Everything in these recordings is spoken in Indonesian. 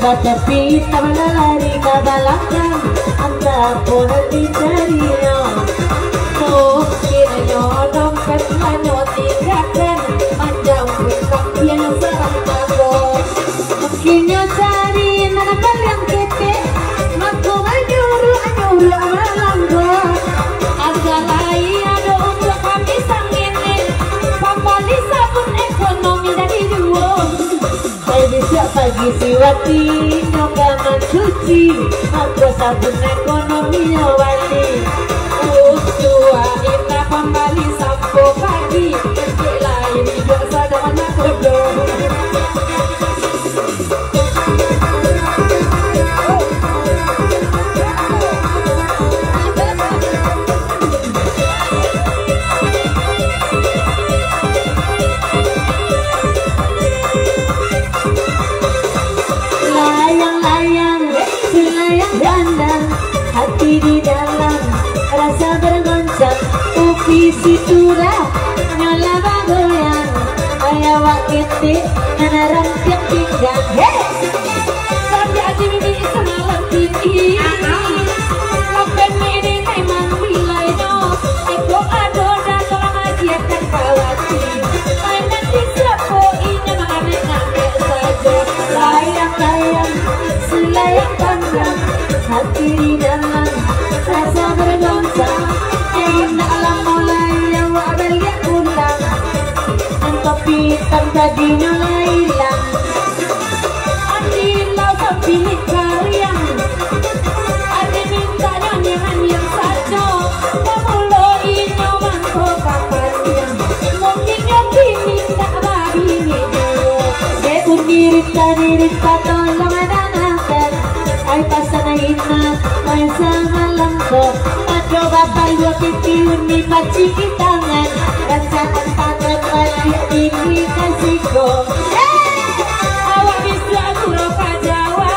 Tapi tak lari ke belakang, anda pun dicarinya. Oh, kiranya dompet hanya tinggalkan, panjang bekak yang serang tabok. Mungkinnya cari nanakal yang kete, mampu anyuru amalanggo. Harga lain ada untuk kami sang ini, pambali sabun ekonomi dari dua. Siap pagi siwati nyoba mencuci, aku sabun ekonomi wali. Tua ina pembali sampo pagi, kecil lain hidup sadana kodong. Hati di dalam rasa bergoncang, upi situra nyola bagoyang, ayah wakiti ngarang tiap pinggang. Hey, sampai aja ini semalam tinggi, lapen ini memang bilai no, eko ado dan orang aja kan kawati, mainan di siapa ini mengambil saja, layang-layang selayang pandang. Hati di dalam rasa bergoncang, enak lah mulai awak balik pulang, tapi tadinya hilang. Adilah sambil kalian, adi minta nyanyian yang saja, kamu ini mangko kapannya, mungkinnya kini tak begini dulu. Aku dirita tolong adanakan. Ay pasanayin na ay sama lang ko. Padyo babayo titiun ni pacikitangan, ransaan patat pati ini kasih ko. Awak bisa kuro kajawa,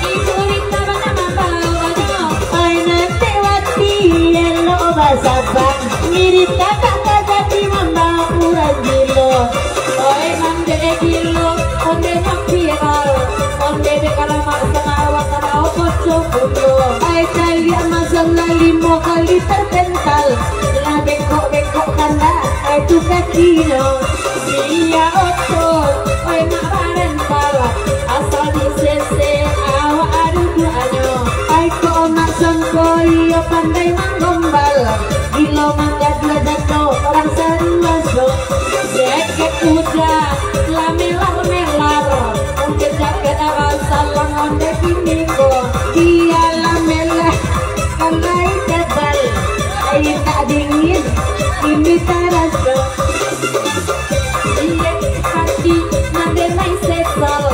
ikurita mana mabalanya. Ay nanti wati yelo basabang, ngirita kakak jadi mambakuran gilo. Ay mandede gilo, onde nyampiral, onde de kalamak sama awak sama opos cobulo. Ay kali amazon limo kali terpental, lah bengkok kanda, ay tu kakino. Dia otot, ay marental, asal di sese awak adu duanyo. Ay ko amazon ko iyo pandai manggombal, gilo mangga dua dato orang seruaso. Jaket kuda, lah melar, mungkin jaket awal salang onde kiniko. Dia lah melah, kalai tebal, air tak dingin, ini terasa. Iya hati, nade main sesal,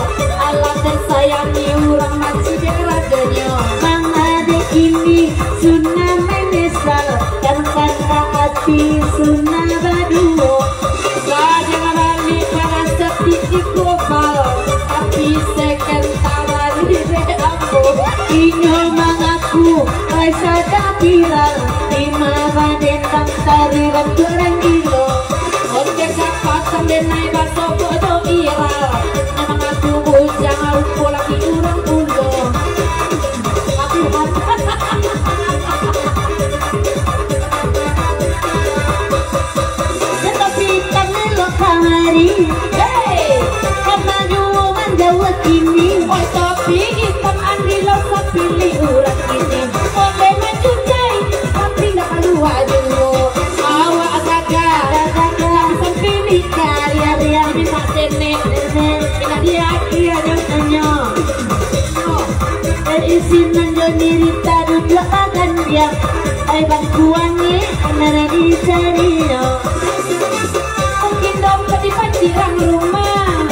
alam tersayangi orang masih beradanya. Mang ade ini sunah menyesal, dan kata hati sunah baduo. Jangan balik pada sepi global, tapi second tawari aku. Inyo mengaku, ay sada bilang, lima baden tang tari waktu orang gilo. Onde kapatan denai baso bodo iral, memang aku bujang aku lagi urang ulo. Aku tetapi tanelo kamari, hey, karena nyuman jawab ini. Oh tapi hitam andilo sapili urang ini. Oleh mencucai, tapi gak keluar dulu. Awak agak langsung pilih karya-karya bisa tenek. Ina dia kia nyonya. Terisi menjadi rita duduk akan dia. Ay bangkuannya nara dicarinya. Mungkin dompet di pancirang rumah,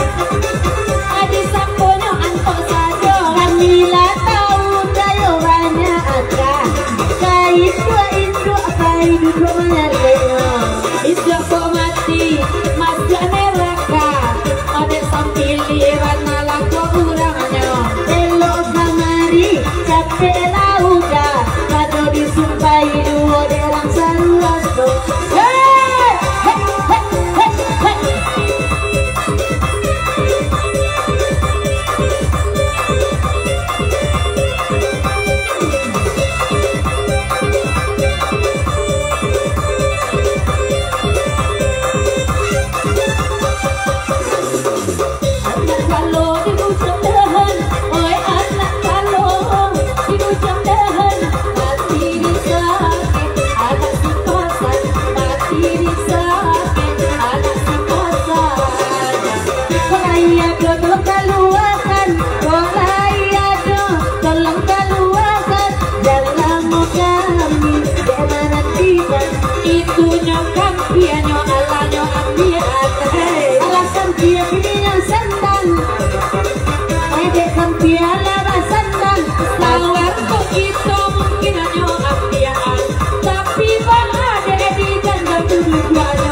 adi samponya antok saja. Kamila tahu jawabannya ada. Kait dua itu apa duduk menyalenya. Isya kok mati masuk neraka, ada sampiliran malah kok urangnya. Elok kamari capek lauga, kado disumpai dua orang saruaso. Ede kampiala basandang Sawar kok itu mungkin hanya ambiaan Tapi bang ada di janda dua-duanya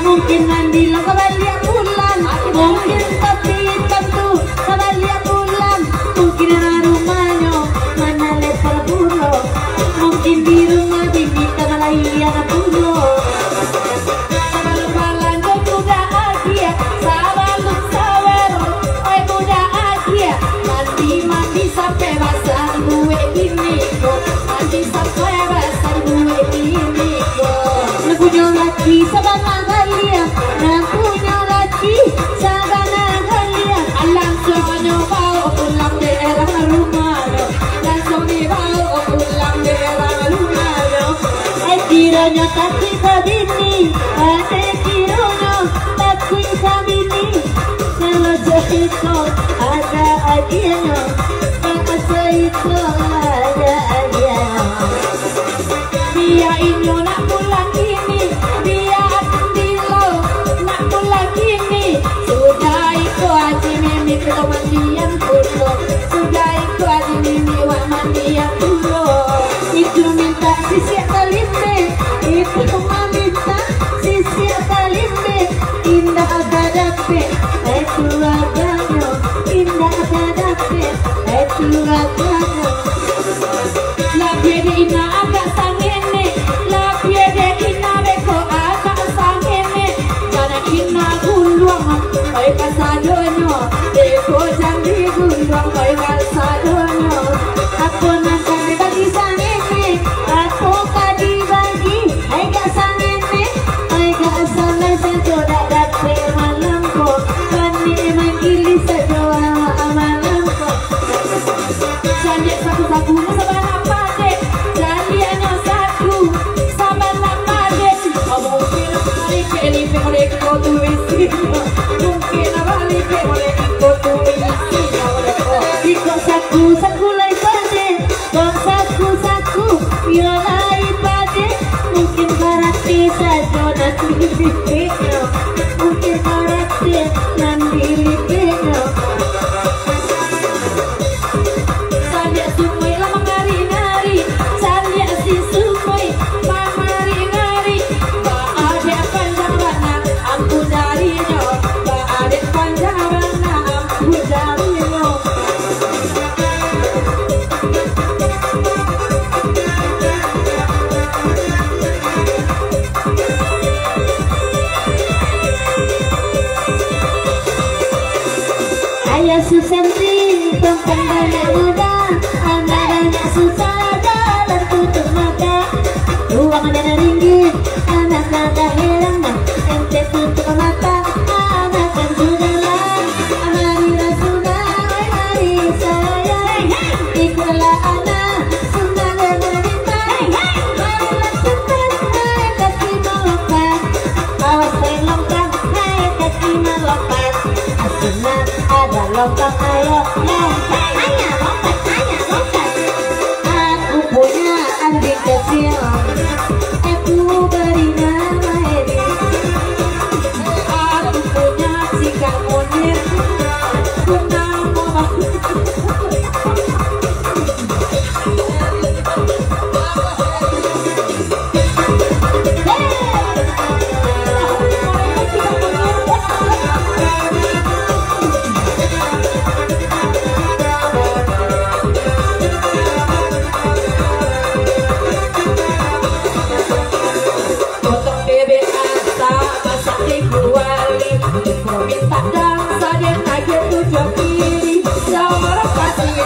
Mungkin mandi lo kebalik pulang Mungkin tapi tentu kebalik pulang Mungkin rumahnya mana leper pulau Mungkin di rumah bini kemalahian pulau Sabalum balan kau muda agia Sabalum sawer oi muda agia Mandi sampai basah gue gini kok Mandi sampai basah gue gini kok Punya laki sabana galia punya laki sabana galia Langsung bawa pulang daerah rumah Langsung dibawa pulang daerah rumah kiranya takui kabini kiranya takui kabini Kalau jahito ada adianya Bahasa itu ada adianya Dia inyo nak pulang ini Dia dilo nak pulang ini Sudah ikut aji mimi ke mandian pulo Sudah ikut aji mimi wak mandian pulo Itu minta sisi kalimbe Itu minta sisi kalimbe Indah gadape itu aganya Indah gadape itu aganya La piede ina agak sangene La piede ina beko agak sangene Karena ina guluang Koi kasadonyo Beko jangan guluang Koi kasadonyo Aku nakan bagi sangene Aku kadi bagi Agak sangene Agak salah sejodak dape malamko Kani manggili sejodak malamko Sanjek saku-saku Sabar apa dek Jaliannya saku Sabar apa dek Mungkin balik ke oleh kau tuisinya Mungkin balik ke oleh kau tuisinya Ikut saku-saku lai pade Kau saku-saku Yo lai pade Mungkin berarti saja nanti dipikirnya Mungkin berarti nanti dipikirnya Salia sumoi lama ngari-ngari Salia si sumoi mamari-ngari Ba adek panjang bana ampu darinya Ba adek panjang bana ampu darinya Ayah Susanti pembandana muda Anak-anak susah jalan tutup mata Ruang dana ringgit Anak-anak heran Ente tutup mata Anak kan sudah lah Mari sudah mari sayang Ikutlah anak Sunnah dan wanita Marilah sunat Hai kaki melompat Awas saya lompat Hai kaki melompat Sunat ada lompat ayo lompat Ayo lompat Aku punya adik kecil Aku beri nama Edi Aku punya sikap monyet Punya mama minta dansa dia kaget tujuh kiri sama kasih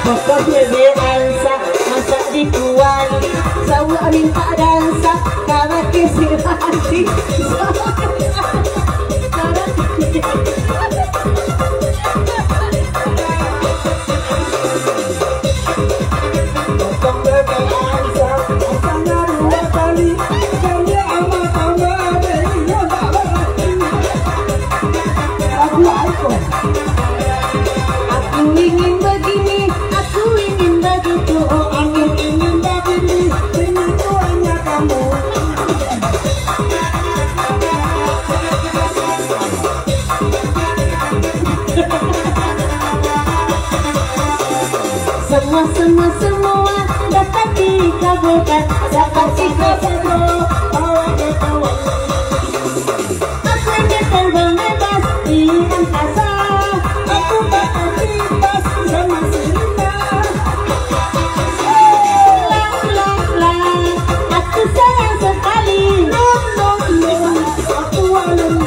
pokoknya dia dansa masa dikuali sama minta dansa karena kisir hati semua dapat dikabulkan, dapat dikabulkan. Aku ingin terbang bebas di angkasa, aku bakal bebas sama Sinta. La, aku sayang sekali. No, aku walum.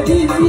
Dia